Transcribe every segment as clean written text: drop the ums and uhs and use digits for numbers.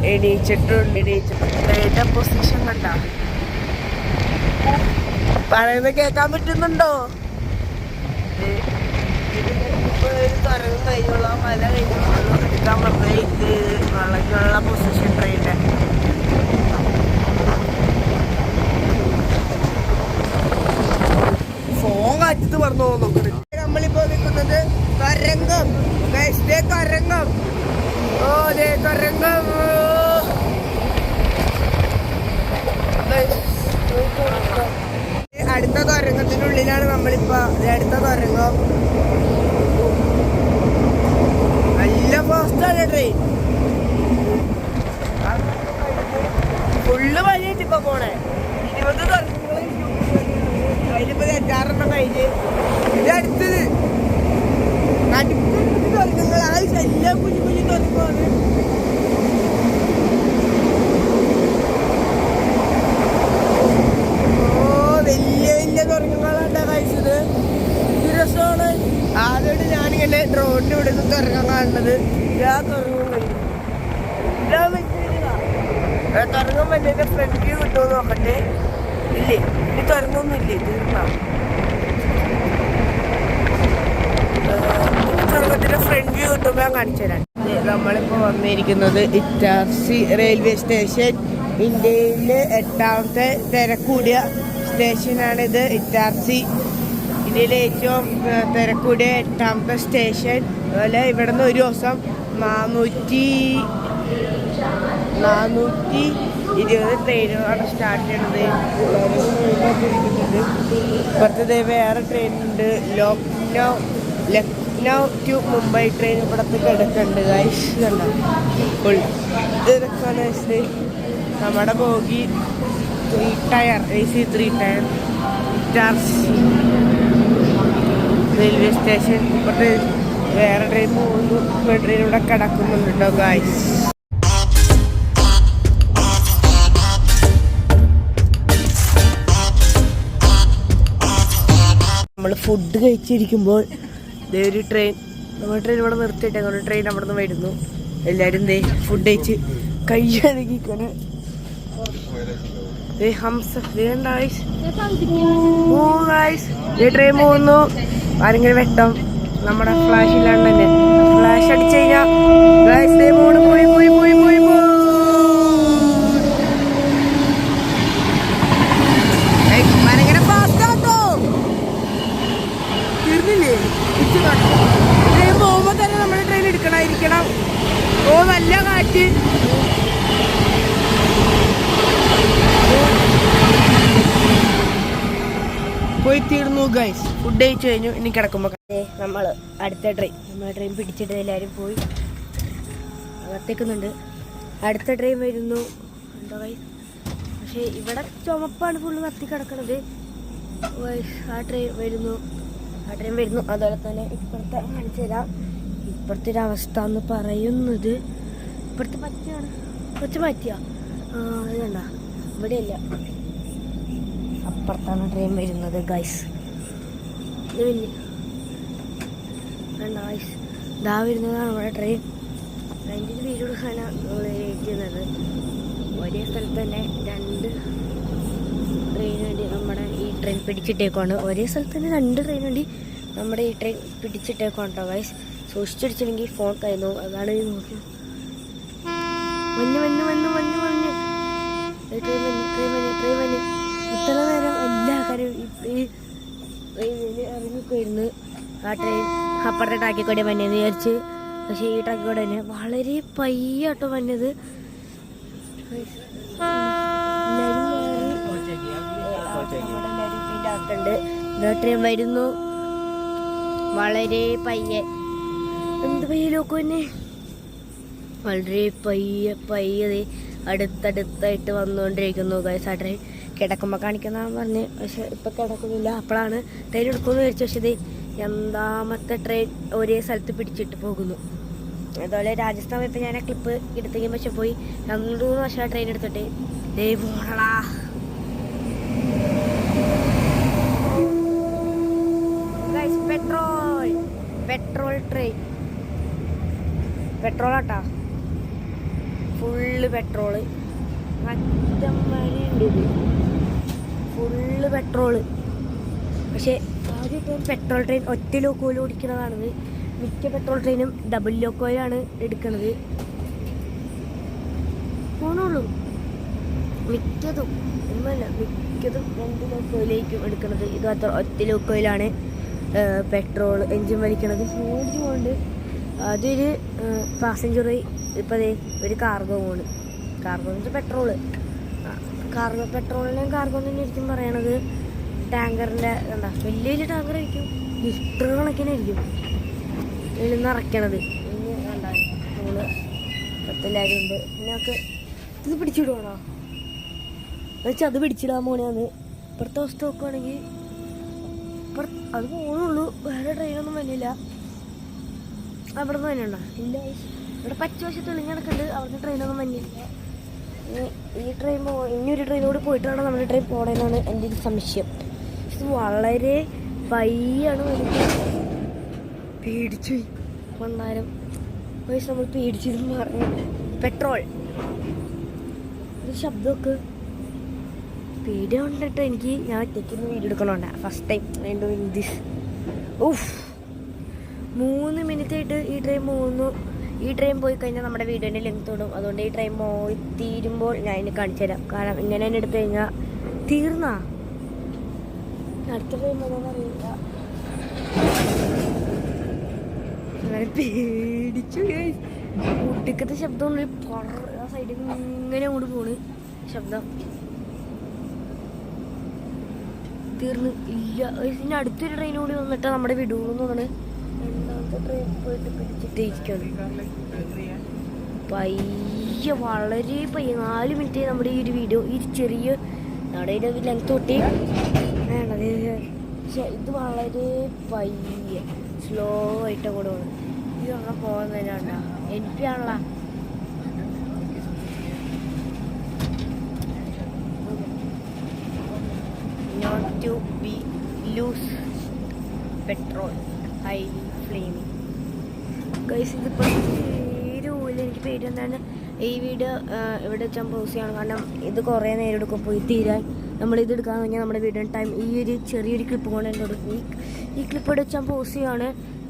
ട്രെയിനിന്റെ പൊസിഷൻ കണ്ട പറയുന്നത് കേൾക്കാൻ പറ്റുന്നുണ്ടോ? തുറന്നും കഴിഞ്ഞോളൂ, മല കഴിഞ്ഞോളൂ, എടുക്കാൻ പറഞ്ഞ ഇത് വളഞ്ഞുള്ള പൊസിഷൻ ട്രെയിനിന്റെ. ഫോൺ കാറ്റത്ത് പറഞ്ഞു നോക്കുന്നത്. നമ്മളിപ്പോ നിൽക്കുന്നത് കരങ്കം. കരങ്കം. ഓ ദേ കരങ്കം. അടുത്ത തുരങ്കത്തിനുള്ളിലാണ് നമ്മളിപ്പോ. അടുത്ത തുരങ്കം നല്ല ഫാസ്റ്റാണ് ട്രെയിൻ. ഫുള്ള് വഴിയായിട്ട് ഇപ്പൊ പോണേ. 20 തുരങ്കങ്ങൾ അതിലിപ്പോ 6 കഴിഞ്ഞ്. ഇത് അടുത്തത് നടുക്കടുത്ത് തുരങ്കങ്ങൾ. ആ എല്ലാം കുഞ്ഞു കുഞ്ഞു തുരങ്കമാണ്. വലിയ വലിയ തുരങ്കങ്ങളാണ് കഴിച്ചത്. ഇത് രസമാണ്. ആദ്യമായിട്ട് ഞാനിങ്ങനെ റോഡിൻ്റെ ഇവിടെ നിന്ന് തുരങ്കം കാണുന്നത്. എല്ലാ തുരങ്കവും കഴിയും. തുരങ്കം വലിയ ഫ്രണ്ട് വ്യൂ കിട്ടുമെന്ന് നോക്കട്ടെ. ഇല്ലേ, ഇനി തുരങ്കമൊന്നും ഇല്ലേ, തീർന്നാ. തുരങ്കത്തിന്റെ ഫ്രണ്ട് വ്യൂ കിട്ടുമ്പോൾ ഞാൻ കാണിച്ചു തരാം. നമ്മളിപ്പോൾ വന്നിരിക്കുന്നത് ഇറ്റാർസി റെയിൽവേ സ്റ്റേഷൻ. ഇന്ത്യയിലെ 8ാമത്തെ തിരക്കൂടിയ സ്റ്റേഷനാണിത്. ഇറ്റാർസി ഇന്ത്യയിലെ ഏറ്റവും തിരക്കൂടിയ 8ാമത്തെ സ്റ്റേഷൻ. അതുപോലെ ഇവിടെ നിന്ന് ഒരു ദിവസം 420 ട്രെയിനുകളാണ് സ്റ്റാർട്ട് ചെയ്യണത്. ഇപ്പുറത്തെ വേറെ ട്രെയിൻ ഉണ്ട്. ലക്നൗ ടു മുംബൈ ട്രെയിൻ ഇവിടത്തെ കിടക്കുന്നുണ്ട്. ഗൈസ് കണ്ടോ ഫുൾ ഇതൊക്കെയാണ്. നമ്മുടെ bogie 3 tier AC 3 tier Itarsi railway station. ഇപ്പോഴത്തെ വേറെ ട്രെയിൻ പോകുന്നു. ട്രെയിൻ ഇവിടെ കിടക്കുന്നുണ്ട് കേട്ടോ ഗൈസ്. നമ്മൾ ഫുഡ് കഴിച്ചിരിക്കുമ്പോൾ ഇതേ ഒരു ട്രെയിൻ, നമ്മുടെ ട്രെയിൻ ഇവിടെ നിർത്തിയിട്ടേ. ഒരു ട്രെയിൻ അവിടെ നിന്ന് വരുന്നു. എല്ലാവരും ദേ ഫുഡ് കഴിച്ച് കൈ കഴുകിക്കണം. ട്രെയിൻ പോകുന്നു. ആരെങ്കിലും വെട്ടം നമ്മുടെ ഫ്ലാഷ് ഇല്ലാണ്ട് തന്നെ ഫ്ലാഷ് അടിച്ചു കഴിഞ്ഞാൽ പോയി പോയി പോയി പോയി ഭയങ്കര ഫാസ്റ്റ് ആട്ടോ. തീർന്നില്ലേ? ട്രെയിൻ പോകുമ്പോ തന്നെ നമ്മുടെ ട്രെയിൻ എടുക്കണായിരിക്കണം. ഓ നല്ല കാറ്റ്. പോയി തീർന്നു ഗൈസ്. ഫുഡ് കഴിച്ചു കഴിഞ്ഞു. ഇനി കിടക്കുമ്പോൾ നമ്മൾ അടുത്ത നമ്മുടെ ട്രെയിൻ പിടിച്ചിട്ട് എല്ലാവരും പോയി അകത്തേക്കുന്നുണ്ട്. അടുത്ത ട്രെയിൻ വരുന്നു. എന്താ ഗൈസ്, പക്ഷേ ഇവിടെ ചുമപ്പാണ് ഫുള്ള് കത്തി കിടക്കണത്. ആ ട്രെയിൻ വരുന്നു. അതുപോലെ തന്നെ ഇപ്പുറത്തെ കാണിച്ചു തരാം. ഇപ്പുറത്തെ ഒരു അവസ്ഥ എന്ന് പറയുന്നത് ഇപ്പുറത്തെ പറ്റിയാണ്. കുറച്ച് പറ്റിയ അത് കണ്ട ഇവിടെയല്ല, അപ്പുറത്താണ് ട്രെയിൻ വരുന്നത് ഗൈസ്. ഇത് വലിയ വേണ്ട ഗൈസ്. ഇതാ വരുന്നതാണ് നമ്മുടെ ട്രെയിൻ. അതിൻ്റെ ഒരു വീഡിയോ എടുക്കാനാണ് നമ്മൾ ചെയ്യുന്നത്. ഒരേ സ്ഥലത്ത് തന്നെ 2 ട്രെയിൻ വേണ്ടി നമ്മുടെ ഈ ട്രെയിൻ പിടിച്ചിട്ടേക്കുവാണ്. ഒരേ സ്ഥലത്ത് തന്നെ 2 ട്രെയിൻ വേണ്ടി നമ്മുടെ ഈ ട്രെയിൻ പിടിച്ചിട്ടേക്കുവാണ് കേട്ടോ ഗൈസ്. സൂക്ഷിച്ചടിച്ചില്ലെങ്കിൽ ഫോൺ കഴിഞ്ഞു. അതാണ് ഈ നോക്കി മഞ്ഞ് ട്രെയിൻ ഇത്ര നേരം എല്ലാ കാര്യം ഈ ട്രെയിനിൽ ഇറങ്ങിപ്പോയിരുന്നു. ആ ട്രെയിൻ അപ്പുറത്തെ ട്രാക്കിൽ വന്നെന്ന് വിചാരിച്ച്. പക്ഷേ ഈ ട്രാക്കിൽ തന്നെ വളരെ പയ്യാട്ടോ വന്നത്. ട്രെയിൻ വരുന്നു വളരെ പയ്യെ. എന്ത് പയ്യലോക്കോ തന്നെ വളരെ പയ്യെ അടുത്തടുത്തായിട്ട് വന്നുകൊണ്ടിരിക്കുന്നു ഗൈസ്. ആ ട്രെയിൻ കിടക്കുമ്പോൾ കാണിക്കുന്നതാന്ന് പറഞ്ഞ്, പക്ഷെ ഇപ്പം കിടക്കുന്നില്ല. അപ്പോഴാണ് ട്രെയിൻ എടുക്കുമെന്ന് വിചാരിച്ചു. പക്ഷേ ഇത് എന്താമത്തെ ട്രെയിൻ ഒരേ സ്ഥലത്ത് പിടിച്ചിട്ട് പോകുന്നു. അതുപോലെ രാജസ്ഥാൻ പോയപ്പോൾ ഞാൻ ആ ക്ലിപ്പ് എടുത്തെങ്കിൽ പക്ഷെ പോയി 2-3 വർഷം ആ ട്രെയിൻ എടുത്തിട്ട് ദേ പോണടാ. പെട്രോൾ ട്രെയിൻ പെട്രോളാട്ടാ. Full petrol. അറ്റം വരെ ഉണ്ട് ഇത്, ഫുള്ള് പെട്രോള്. പക്ഷേ ആദ്യം പെട്രോൾ ട്രെയിൻ ഒറ്റ ലോക്കോയിൽ ഓടിക്കുന്നതാണിത്. മിക്ക പെട്രോൾ ട്രെയിനും ഡബിൾ ലോക്കോയിലാണ് എടുക്കുന്നത്. പോണുള്ളൂ മിക്കതും, ഒന്നുമല്ല മിക്കതും 2 ലോക്കോയിലേക്കും എടുക്കുന്നത്. ഇത് അത്ര ഒറ്റ ലോക്കോയിലാണ് പെട്രോൾ എൻജിൻ വലിക്കണത്. ഓടിച്ചു കൊണ്ട് അതൊരു പാസഞ്ചർ. ഇപ്പം അതേ ഒരു കാർഗോ ആണ്. കാർഗോ എന്ന് വെച്ചാൽ പെട്രോള്. കാർഗോ പെട്രോളിനെയും കാർഗോ തന്നെ ആയിരിക്കും പറയണത്. ടാങ്കറിൻ്റെ എന്താ വലിയ വലിയ ടാങ്കർ ആയിരിക്കും, ലിറ്റർ കണക്കിനായിരിക്കും ഇതിൽ നിറയ്ക്കണത്. ഇനി വേണ്ട നമ്മള് 10,000 ഉണ്ട്. പിന്നെ ഇത് പിടിച്ചിടുവാണോ എന്നുവെച്ചാൽ അത് പിടിച്ചിടാൻ പോണെയാണ്. ഇപ്പുറത്തെ അവസ്ഥ നോക്കുകയാണെങ്കിൽ അത് പോകണുള്ളൂ, വേറെ ട്രെയിനൊന്നും വന്നില്ല. അവിടെ നിന്ന് തന്നെയുണ്ടോ? ഇല്ല, ഇവിടെ പച്ചവശത്ത് തെളിഞ്ഞ് നടക്കുന്നുണ്ട്. അവിടുത്തെ ട്രെയിനൊന്നും വന്നില്ല. ഈ ട്രെയിൻ ഇനിയൊരു ട്രെയിനോട് പോയിട്ടാണ് നമ്മുടെ ട്രെയിൻ പോകണമെന്നാണ് എൻ്റെ ഒരു സംശയം. ഇത് വളരെ പയ്യാണ് വരുന്നത്. പേടിച്ചു കൊണ്ടാരം വയസ്സ് നമ്മൾ പേടിച്ചെന്ന് പറഞ്ഞു. പെട്രോൾ ഒരു ശബ്ദമൊക്കെ പേടി കൊണ്ടിട്ട് എനിക്ക്. ഞാൻ ഒറ്റയ്ക്കൊന്ന് വീഡിയോ എടുക്കണോണ്ട first time doing this. Of 3 minute ആയിട്ട് ഈ ട്രെയിൻ പോകുന്നു. ഈ ട്രെയിൻ പോയി കഴിഞ്ഞാൽ നമ്മുടെ വീഡിയോൻ്റെ ലെങ്ത് ഓടും. അതുകൊണ്ട് ഈ ട്രെയിൻ പോയി തീരുമ്പോൾ ഞാൻ ഇനി കാണിച്ചു തരാം. കാരണം ഇങ്ങനെ തന്നെ എടുത്തു കഴിഞ്ഞാൽ തീർന്നാ അടുത്ത ട്രെയിൻ പോകാൻ അറിയില്ല. അങ്ങനെ പേടിച്ചു. ഒടുക്കത്തെ ശബ്ദം ആ സൈഡിൽ നിന്ന് ഇങ്ങനെ അങ്ങോട്ട് പോണ് ശബ്ദം. തീർന്ന് ഇല്ല. ഇതിന് അടുത്തൊരു ട്രെയിൻ കൂടി വന്നിട്ട് നമ്മുടെ വിടുവെന്ന് തോന്നുന്നു. രണ്ടാമത്തെ ട്രെയിൻ പോയിട്ട് പിടിച്ചിട്ടിരിക്കുകയാണ് പയ്യെ, വളരെ പയ്യെ. 4 മിനിറ്റ് നമ്മുടെ ഈ ഒരു വീഡിയോ, ഈ ചെറിയ നടയുടെ ലെങ്ത് തൊട്ടി വേണ്ടത്. പക്ഷെ ഇത് വളരെ പയ്യെ സ്ലോ ആയിട്ട് കൂടെ പോകണം. ഇത് അങ്ങനെ പോകാൻ തന്നെ ഉണ്ടാ എനിക്ക് ആണല്ലോ. Not to be lose petrol, highly flaming. Guys, ഇതിപ്പോൾ തീരുമില്ല. എനിക്ക് പേടി എന്താണ് ഈ വീഡിയോ ഇവിടെ വെച്ചാൽ പോസ് ചെയ്യണം. കാരണം ഇത് കുറേ നേരം എടുക്കും പോയി തീരാൻ. നമ്മളിത് എടുക്കാൻ കഴിഞ്ഞാൽ നമ്മുടെ വീഡിയോ ടൈം ഈ ഒരു ചെറിയൊരു ക്ലിപ്പ് കൊണ്ട് എൻ്റെ കൊടുക്കും. ഈ ക്ലിപ്പ് ഇവിടെ വെച്ചാൽ പോസ് ചെയ്യുകയാണ്.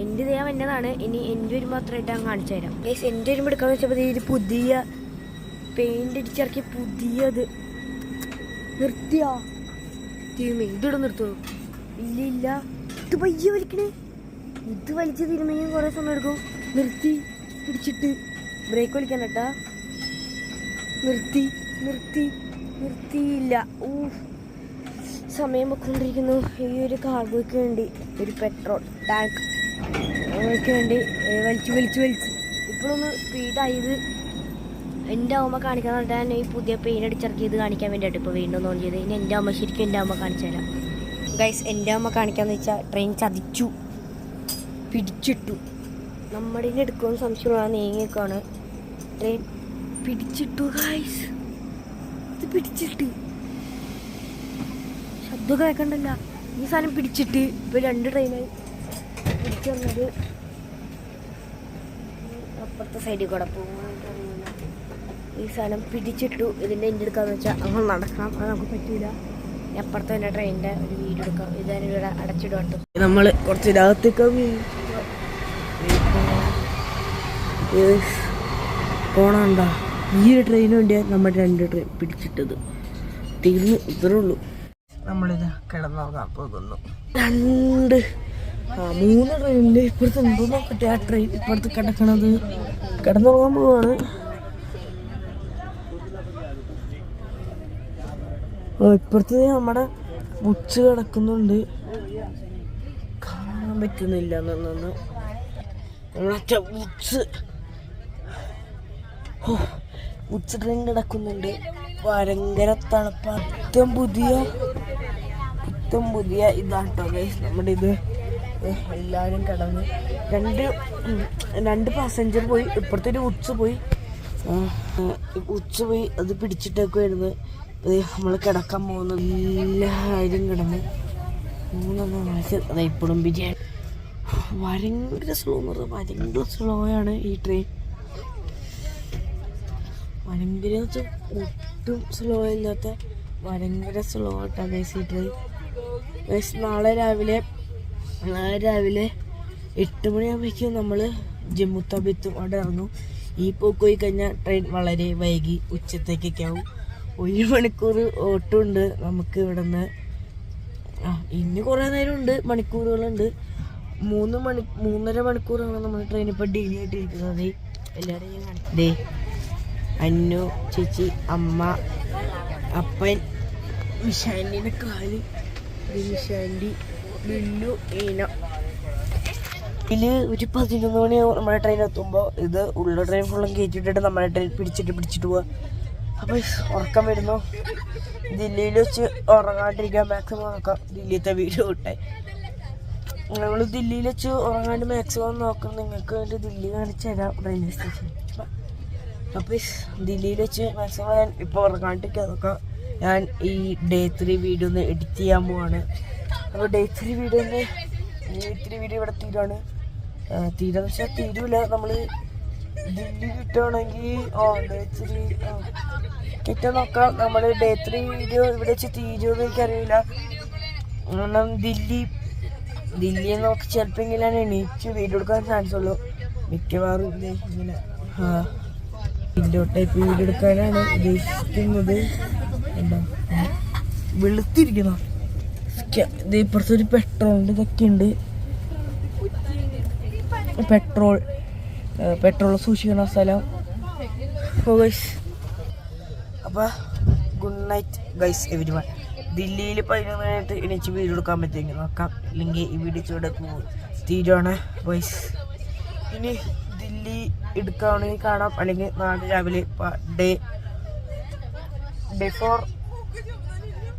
എൻ്റെ ചെയ്യാൻ എന്നതാണ്. ഇനി എൻ്റെ ഒരു മാത്രമായിട്ട് ഞാൻ കാണിച്ചു തരാം. ഗൈസ്, എൻ്റെ ഒരു എടുക്കാമെന്ന് വെച്ചപ്പോൾ ഒരു പുതിയ പെയിൻ്റ് അടിച്ചിറക്കിയ പുതിയത് നിർത്തിയാ തീരുമേ. ഇതിവിടെ നിർത്തുമോ? ഇല്ല, ഇത് പയ്യെ വലിക്കണേ. ഇത് വലിച്ച് തീരുമെങ്കിൽ കുറേ സമയം എടുക്കും. നിർത്തി പിടിച്ചിട്ട് ബ്രേക്ക് വലിക്കാൻ കേട്ടാ. നിർത്തിയില്ല. സമയം വെക്കൊണ്ടിരിക്കുന്നു. ഈ ഒരു കാർഗോയ്ക്ക് വേണ്ടി ഒരു പെട്രോൾ ടാങ്ക് അതിനൊക്കെ വേണ്ടി വലിച്ച് ഇപ്പോഴൊന്ന് സ്പീഡായത്. എൻ്റെ അമ്മ കാണിക്കാൻ വേണ്ടിയിട്ടാണ് ഈ പുതിയ പെയിൻ അടിച്ചിറക്കിയത് കാണിക്കാൻ വേണ്ടിയിട്ട് ഇപ്പോൾ വീണ്ടും ഓൺ ചെയ്ത്. ഇനി എൻ്റെ അമ്മ ശരിക്കും എൻ്റെ അമ്മ കാണിച്ചു തരാം. ഗൈസ്, എൻ്റെ അമ്മ കാണിക്കാമെന്ന് വെച്ചാൽ ട്രെയിൻ ചതിച്ചു, പിടിച്ചിട്ടു. നമ്മുടെ എടുക്കുമെന്ന് സംശയമുള്ള നീങ്ങിയൊക്കെയാണ്. Train പിടിച്ചിട്ടു guys. ഇത് പിടിച്ചിട്ട് ശബ്ദം കേൾക്കണ്ടല്ല. ഈ സാധനം പിടിച്ചിട്ട് ഇപ്പോൾ 2 ട്രെയിനായി പിടിച്ചു വന്നത്. അപ്പുറത്തെ സൈഡിൽ കൂടെ പോകും. ഈ സാധനം പിടിച്ചിട്ടു. ഇതിൻ്റെ എൻ്റെ എടുക്കാന്ന് വെച്ചാൽ അങ്ങനെ നടക്കണം. അത് നമുക്ക് പറ്റില്ല. അപ്പുറത്തെ തന്നെ ട്രെയിനിൻ്റെ ഒരു വീഡിയോ എടുക്കാം. ഇതിവിടെ അടച്ചിടുവാട്ടോ. നമ്മൾ കുറച്ച് രാഗത്തേക്ക് പോണണ്ട. ഈ ഒരു ട്രെയിന് വേണ്ടിയാണ് നമ്മൾ 2 ട്രെയിൻ പിടിച്ചിട്ടത്. തീർന്ന് ഇത്രേ ഉള്ളൂ. നമ്മളിത് കിടന്നുറങ്ങാൻ പോകുന്നു. 3 ട്രെയിനിൻ്റെ ഇപ്പോഴത്തെ എന്തോ നോക്കട്ടെ. ആ ട്രെയിൻ ഇപ്പോഴത്തെ കിടക്കണത് കിടന്നുറങ്ങാൻ പോവാണ്. ഇപ്പുറത്ത് നമ്മുടെ ബുച്ച് കിടക്കുന്നുണ്ട്. കാണാൻ പറ്റുന്നില്ല എന്നൊന്ന്. നമ്മളൊറ്റ ബുച്ച് ട്രെയിൻ കിടക്കുന്നുണ്ട്. ഭയങ്കര തണുപ്പ്. പുത്തം പുതിയ ഇതാട്ടോ ഗൈസ് നമ്മുടെ ഇത്. എല്ലാവരും കിടന്ന് 2 പാസഞ്ചർ പോയി. ഇപ്പുറത്തെ ഒരു ഉച്ച പോയി. അത് പിടിച്ചിട്ടൊക്കെ വരുന്നത്. നമ്മൾ കിടക്കാൻ പോകുന്നു. എല്ലാവരും കിടന്ന് 3 അതെ ഇപ്പോഴും ബിരിയാണി. ഭയങ്കര സ്ലോ ആണ് ഈ ട്രെയിൻ. ഭയങ്കര ഒട്ടും സ്ലോ ഇല്ലാത്ത ഭയങ്കര സ്ലോ ആയിട്ടാണ് ഗൈസ് ഈ ട്രെയിൻ. ഗൈസ് നാളെ രാവിലെ 8 മണിയാകുമ്പോഴേക്കും നമ്മൾ ജമ്മു താവിത്തും അവിടെ ഇറങ്ങും. ഈ പോക്ക് പോയി കഴിഞ്ഞാൽ ട്രെയിൻ വളരെ വൈകി ഉച്ചത്തേക്കൊക്കെ ആവും. 1 മണിക്കൂർ ഓട്ടമുണ്ട് നമുക്ക് ഇവിടെ നിന്ന്. ഇനി കുറേ നേരമുണ്ട്, മണിക്കൂറുകളുണ്ട്. 3.5 മണിക്കൂറാണ് നമ്മൾ ട്രെയിൻ ഇപ്പോൾ ഡീലി ആയിട്ടിരിക്കുന്നത്. എല്ലാവരെയും കാണിക്കേ അന്നു ചേച്ചി, അമ്മ, അപ്പൻ, വിശാലിൻ്റെ കാല്, വിശാലി, ബില്ലു, ഈന. ഇതിൽ ഒരു 11 മണിയാവും നമ്മുടെ ട്രെയിൻ എത്തുമ്പോൾ. ഇത് ഉള്ള ട്രെയിൻ ഫുള്ളും കയറ്റിയിട്ടിട്ട് നമ്മുടെ ട്രെയിൻ പിടിച്ചിട്ട് പോവുക. അപ്പോൾ ഉറക്കം വരുന്നു. ദില്ലിയിൽ വെച്ച് ഉറങ്ങാണ്ടിരിക്കാൻ മാക്സിമം നോക്കാം. ദില്ലിയിലത്തെ വീഡിയോ ഇട്ടെ നമ്മൾ ദില്ലിയിൽ വെച്ച് ഉറങ്ങാണ്ട് മാക്സിമം നോക്കാം. നിങ്ങൾക്ക് വേണ്ടി ദില്ലി കാണിച്ചു തരാം റെയിൽവേ സ്റ്റേഷൻ. അപ്പോൾ ദില്ലിയിൽ വെച്ച് മാക്സിമം ഞാൻ ഇപ്പോൾ ഉറങ്ങാണ്ടിരിക്കാൻ നോക്കാം. ഞാൻ ഈ ഡേ 3 വീഡിയോ ഒന്ന് എഡിറ്റ് ചെയ്യാൻ പോവാണ്. അപ്പോൾ ഡേ 3 വീഡിയോ ഇവിടെ തീരുവാണ്. തീരാന്ന് വെച്ചാൽ തീരൂല. നമ്മൾ ദില്ലി കിട്ടുകയാണെങ്കിൽ ഡേ 3 കിട്ടാൻ നോക്കാം. നമ്മൾ ഡേ 3 വീഡിയോ ഇവിടെ വെച്ച് തീരുമെന്ന് എനിക്കറിയില്ല. കാരണം ദില്ലിയെ നോക്കി ചിലപ്പോൾ എങ്കിലും എണീച്ച് വീഡിയോ എടുക്കാൻ ചാൻസ് ഉള്ളൂ. മിക്കവാറും ഇങ്ങനെ വീഡിയോ ടൈപ്പ് വീഡിയോ എടുക്കാനാണ് ഉദ്ദേശിക്കുന്നത്. എന്താ വെളുത്തിരിക്കുന്ന ഇപ്പുറത്തൊരു പെട്രോളിൻ്റെ ഇതൊക്കെ ഉണ്ട്. പെട്രോൾ സൂക്ഷിക്കുന്ന സ്ഥലം. അപ്പോൾ ഗുഡ് നൈറ്റ് ഗൈസ് എവരിവൺ. ദില്ലിയിൽ 11 മണിയായിട്ട് എണീച്ച് വീഡിയോ എടുക്കാൻ പറ്റുമെങ്കിൽ നോക്കാം. ഇല്ലെങ്കിൽ ഈ വീഡിയോ ചൂടെ തീരുവാണ് ഗൈസ്. ഇനി ദില്ലി എടുക്കുകയാണെങ്കിൽ കാണാം, അല്ലെങ്കിൽ നാളെ രാവിലെ day 4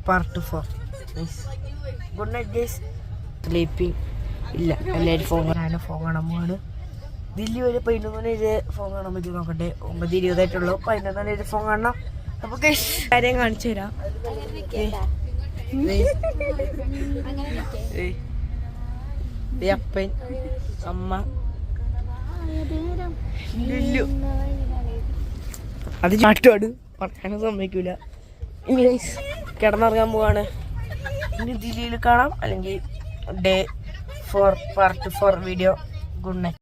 part 4 guys. Good night guys. Sleeping ഇല്ല, എല്ലാവരും ഫോൺ കാണാൻ പോവാണ്. ദില്ലി വരെ 11 മണി വരെ ഫോൺ കാണാൻ പറ്റും. നോക്കട്ടെ, 9:20 11 മണി വരെ ഫോൺ കാണണം. അപ്പോൾ ഗൈസ് കാര്യം കാണിച്ചു തരാം. അപ്പൻ, അമ്മ, ലുല്ലു. അത് ചാട്ടോട് പറയാനും സമ്മതിക്കൂല. ഇനി ഗൈസ് കിടന്നിറങ്ങാൻ പോവാണ്. ഇനി ദില്ലിയിൽ കാണാം, അല്ലെങ്കിൽ day 4 part 4 video. Good night.